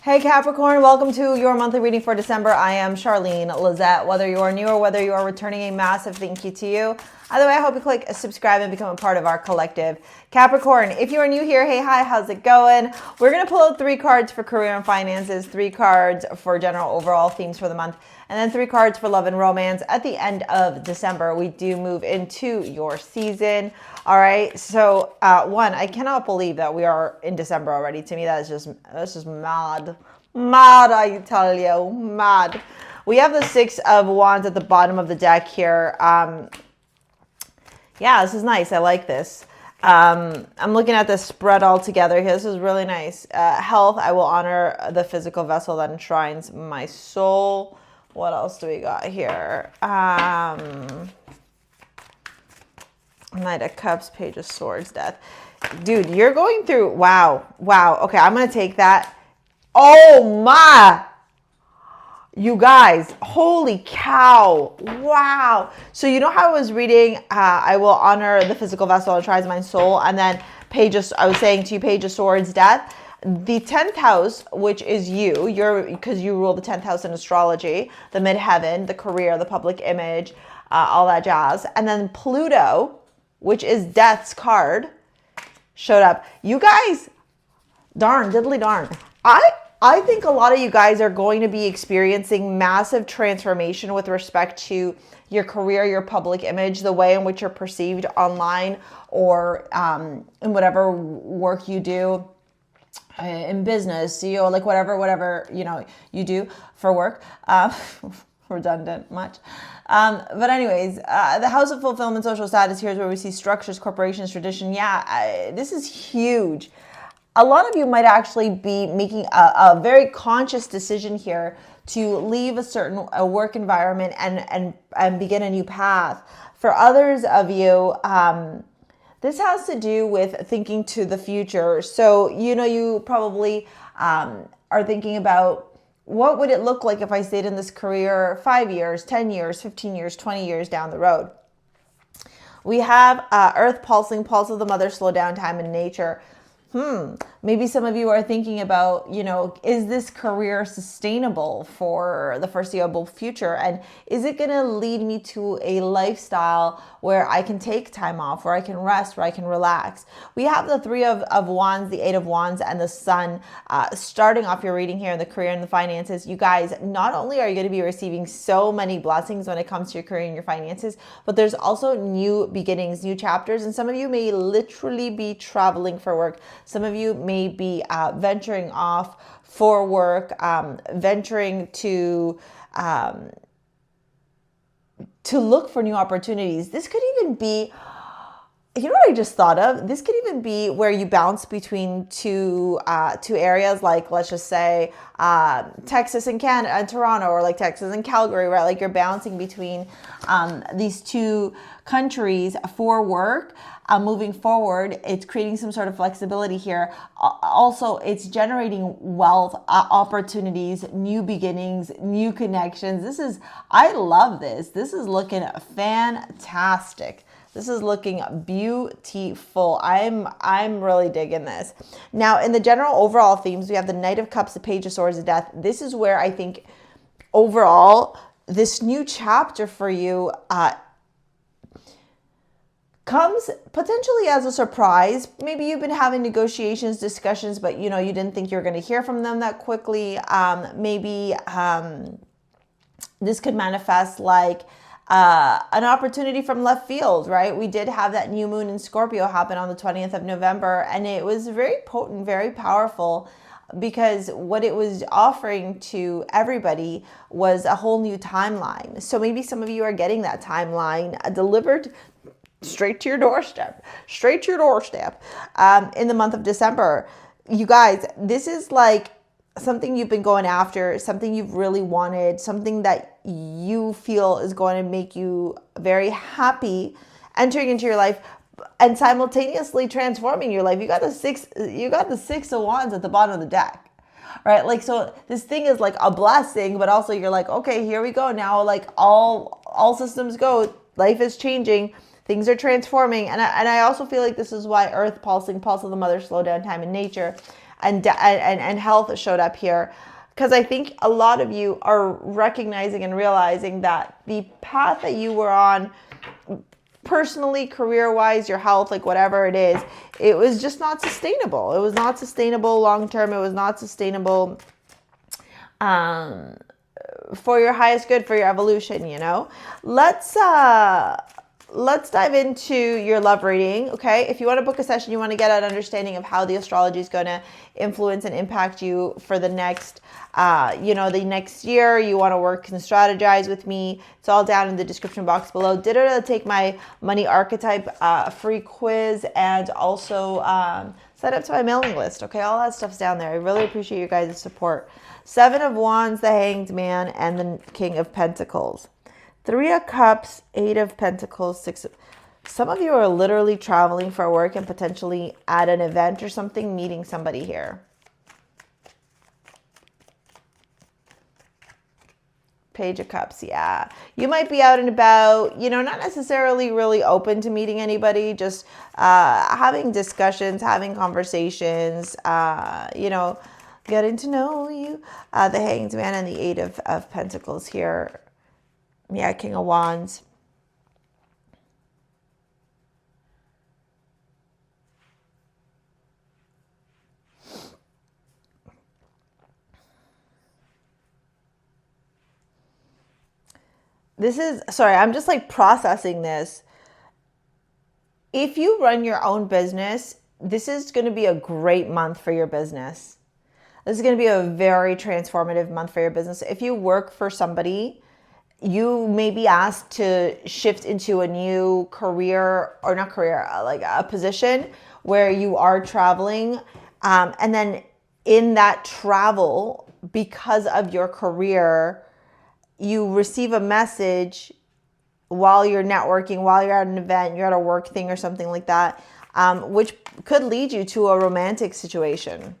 Hey Capricorn, welcome to your monthly reading for December. I am Charlene Lizette. Whether you are new or whether you are returning, a massive thank you to you. Either way, I hope you click subscribe and become a part of our collective. Capricorn, if you are new here, hey, hi, how's it going? We're going to pull out 3 cards for career and finances, 3 cards for general overall themes for the month, and then 3 cards for love and romance. At the end of December, we do move into your season. All right, so one, I cannot believe that we are in December already. To me, that's just mad. Mad, I tell you, mad. We have the 6 of Wands at the bottom of the deck here. Yeah, this is nice. I like this. I'm looking at this spread all together here. This is really nice. Health, I will honor the physical vessel that enshrines my soul. What else do we got here? Knight of Cups, Page of Swords, Death. Dude, you're going through, wow. Okay, I'm going to take that. Oh my, you guys, holy cow. Wow. So you know how I was reading, I will honor the physical vessel that tries my soul. And then I was saying to you, Page of Swords, Death. The 10th house, which is because you rule the 10th house in astrology, the midheaven, the career, the public image, all that jazz. And then Pluto, which is Death's card, showed up. You guys, darn, diddly darn. I think a lot of you guys are going to be experiencing massive transformation with respect to your career, your public image, the way in which you're perceived online or in whatever work you do. In business, like whatever, you do for work. Redundant much. But anyways, the House of Fulfillment, social status, here's where we see structures, corporations, tradition. Yeah, this is huge. A lot of you might actually be making a very conscious decision here to leave a work environment and begin a new path. For others of you, this has to do with thinking to the future. So, you probably are thinking about, what would it look like if I stayed in this career 5 years, 10 years, 15 years, 20 years down the road? We have Earth pulsing, pulse of the mother, slow down, time and nature. Maybe some of you are thinking about, is this career sustainable for the foreseeable future? And is it going to lead me to a lifestyle where I can take time off, where I can rest, where I can relax? We have the 3 of Wands, the 8 of Wands, and the Sun starting off your reading here in the career and the finances. You guys, not only are you going to be receiving so many blessings when it comes to your career and your finances, but there's also new beginnings, new chapters. And some of you may literally be traveling for work. Some of you may be venturing off for work, venturing to look for new opportunities. This could even be, you know what I just thought of? This could even be where you bounce between two areas, like let's just say Texas and Canada and Toronto, or like Texas and Calgary, right? Like you're bouncing between these 2 countries for work. Moving forward, it's creating some sort of flexibility here. Also, it's generating wealth, opportunities, new beginnings, new connections. I love this. This is looking fantastic. This is looking beautiful. I'm really digging this. Now, in the general overall themes, we have the Knight of Cups, the Page of Swords, the Death. This is where I think overall, this new chapter for you comes potentially as a surprise. Maybe you've been having negotiations, discussions, but you didn't think you were going to hear from them that quickly. Maybe this could manifest like an opportunity from left field, right? We did have that new moon in Scorpio happen on the 20th of November, and it was very potent, very powerful, because what it was offering to everybody was a whole new timeline. So maybe some of you are getting that timeline delivered straight to your doorstep, in the month of December. You guys, this is like something you've been going after, something you've really wanted, something that you feel is going to make you very happy entering into your life and simultaneously transforming your life. You got the 6 of Wands at the bottom of the deck. Right? Like, so this thing is like a blessing, but also you're like, okay, here we go now. Like all systems go. Life is changing. Things are transforming. And I also feel like this is why Earth pulsing, pulse of the mother, slow down, time and nature. and health showed up here. Because I think a lot of you are recognizing and realizing that the path that you were on personally, career-wise, your health, like whatever it is, it was just not sustainable. It was not sustainable long-term. It was not sustainable for your highest good, for your evolution, you know? Let's dive into your love reading, okay? If you want to book a session, you want to get an understanding of how the astrology is going to influence and impact you for the next, the next year. You want to work and strategize with me. It's all down in the description box below. Ditto take my money archetype free quiz and also sign up to my mailing list, okay? All that stuff's down there. I really appreciate you guys' support. 7 of Wands, the Hanged Man, and the King of Pentacles. 3 of Cups, 8 of Pentacles, 6 of... Some of you are literally traveling for work and potentially at an event or something, meeting somebody here. Page of Cups, yeah. You might be out and about, not necessarily really open to meeting anybody, just having discussions, having conversations, getting to know you. The Hanged Man and the 8 of Pentacles here. Yeah, King of Wands. I'm just like processing this. If you run your own business, this is going to be a great month for your business. This is going to be a very transformative month for your business. If you work for somebody, you may be asked to shift into a new career, or not career, like a position where you are traveling. And then in that travel, because of your career, you receive a message while you're networking, while you're at an event, you're at a work thing or something like that, which could lead you to a romantic situation.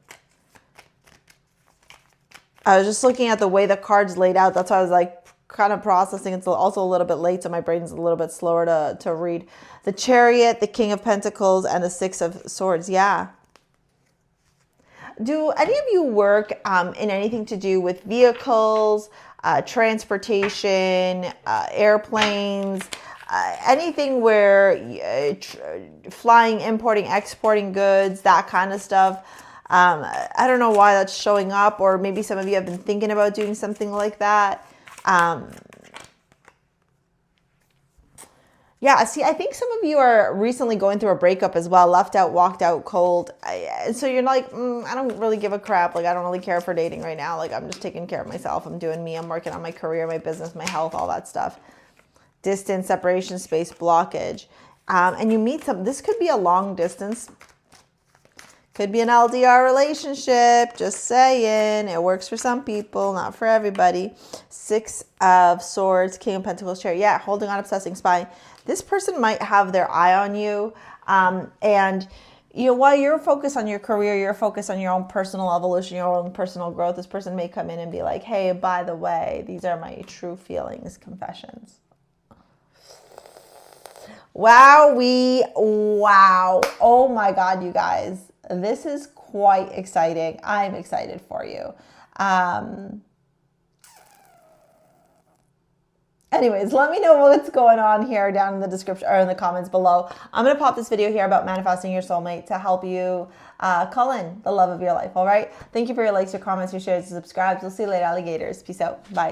I was just looking at the way the cards laid out. That's why I was like kind of processing. It's also a little bit late, so my brain's a little bit slower to read. The Chariot, the King of Pentacles, and the 6 of Swords. Yeah. Do any of you work in anything to do with vehicles, transportation, airplanes, anything where flying, importing, exporting goods, that kind of stuff? I don't know why that's showing up, or maybe some of you have been thinking about doing something like that. Yeah, see, I think some of you are recently going through a breakup as well, left out, walked out cold. And so you're like, I don't really give a crap. Like, I don't really care for dating right now. Like, I'm just taking care of myself. I'm doing me. I'm working on my career, my business, my health, all that stuff. Distance, separation, space, blockage. And you meet this could be a long distance. Could be an LDR relationship, just saying. It works for some people, not for everybody. 6 of Swords, King of Pentacles, Chariot. Yeah, holding on, obsessing, spying. This person might have their eye on you. And while you're focused on your career, you're focused on your own personal evolution, your own personal growth, this person may come in and be like, hey, by the way, these are my true feelings, confessions. Wow. Oh my God, you guys. This is quite exciting. I'm excited for you. Anyways, let me know what's going on here down in the description or in the comments below. I'm going to pop this video here about manifesting your soulmate to help you call in the love of your life. All right. Thank you for your likes, your comments, your shares, your subscribes. We'll see you later, alligators. Peace out. Bye.